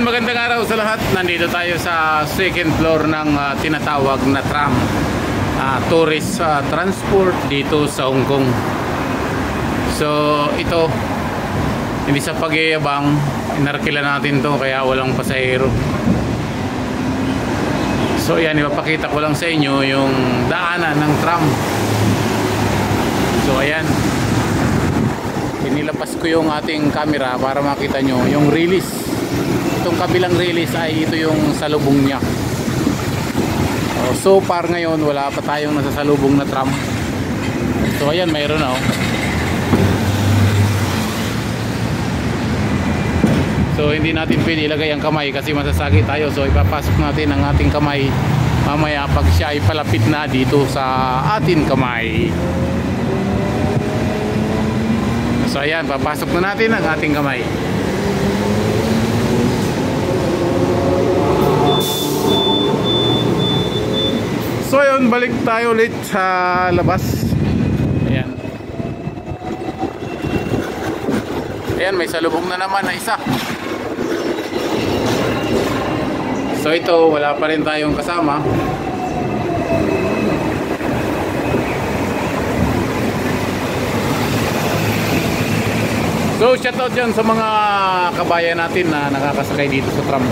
ayan, magandang araw sa lahat. Nandito tayo sa second floor ng tinatawag na tram, tourist transport dito sa Hong Kong. So ito, hindi sa pag-iabang, inarkila natin to kaya walang pasahero. So ayan, ipapakita ko lang sa inyo yung daanan ng tram. So ayan, inilapas ko yung ating camera para makita nyo yung release. Itong kabilang release ay ito yung salubong niya. So far ngayon wala pa tayong nasasalubong na tram. So ayan, mayroon na. So hindi natin pwede ilagay ang kamay kasi masasagi tayo. So ipapasok natin ang ating kamay mamaya pag siya ay palapit na dito sa ating kamay. So ayan, papasok na natin ang ating kamay. So yun, balik tayo ulit sa labas. Ayan. Ayan, may salubong na naman na isa. So ito, wala pa rin tayong kasama. So shoutout dyan sa mga kabayan natin na nakakasakay dito sa tram.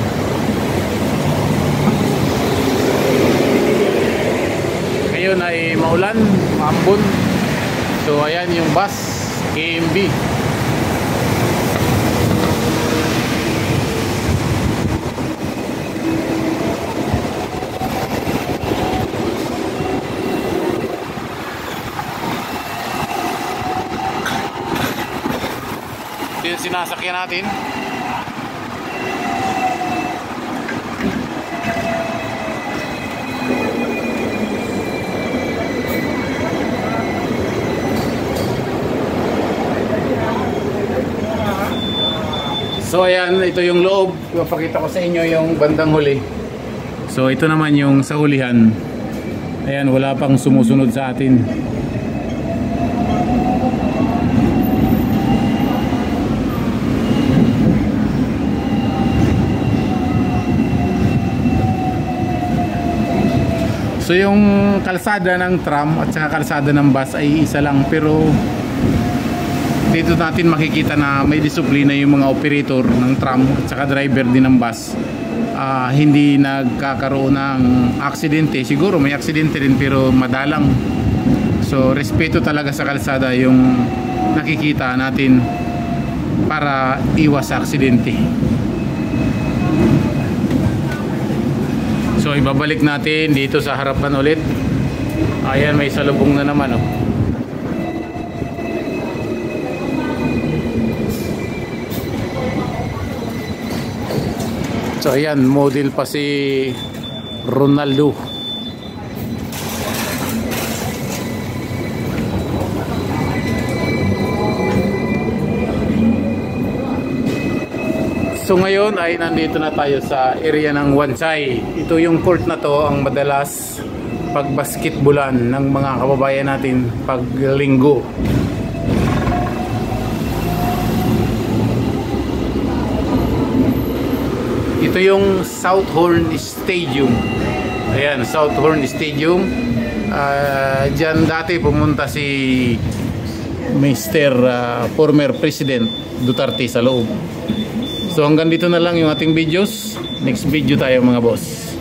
Ngayon ay maulan, maambon. So ayan yung bus, KMB. Ito yung sinasakyan natin. So ayan, ito yung loob. Ipapakita ko sa inyo yung bandang huli. So ito naman yung sa hulihan. Ayan, wala pang sumusunod sa atin. So yung kalsada ng tram at saka kalsada ng bus ay isa lang, pero dito natin makikita na may disiplina yung mga operator ng tram at saka driver din ng bus. Hindi nagkakaroon ng aksidente. Siguro may aksidente rin pero madalang. So respeto talaga sa kalsada yung nakikita natin para iwas sa aksidente. So ibabalik natin dito sa harapan ulit. Ayan, may salubong na naman oh. So ayan, model pa si Ronaldo. So ngayon ay nandito na tayo sa area ng Wan Chai. Ito yung court na to ang madalas pag-basketballan ng mga kababayan natin pag linggo. Ito yung Southhorn Stadium. Ayan, Southhorn Stadium. Diyan dati pumunta si Mr. Former President Duterte sa loob. So hanggang dito na lang yung ating videos. Next video tayo mga boss.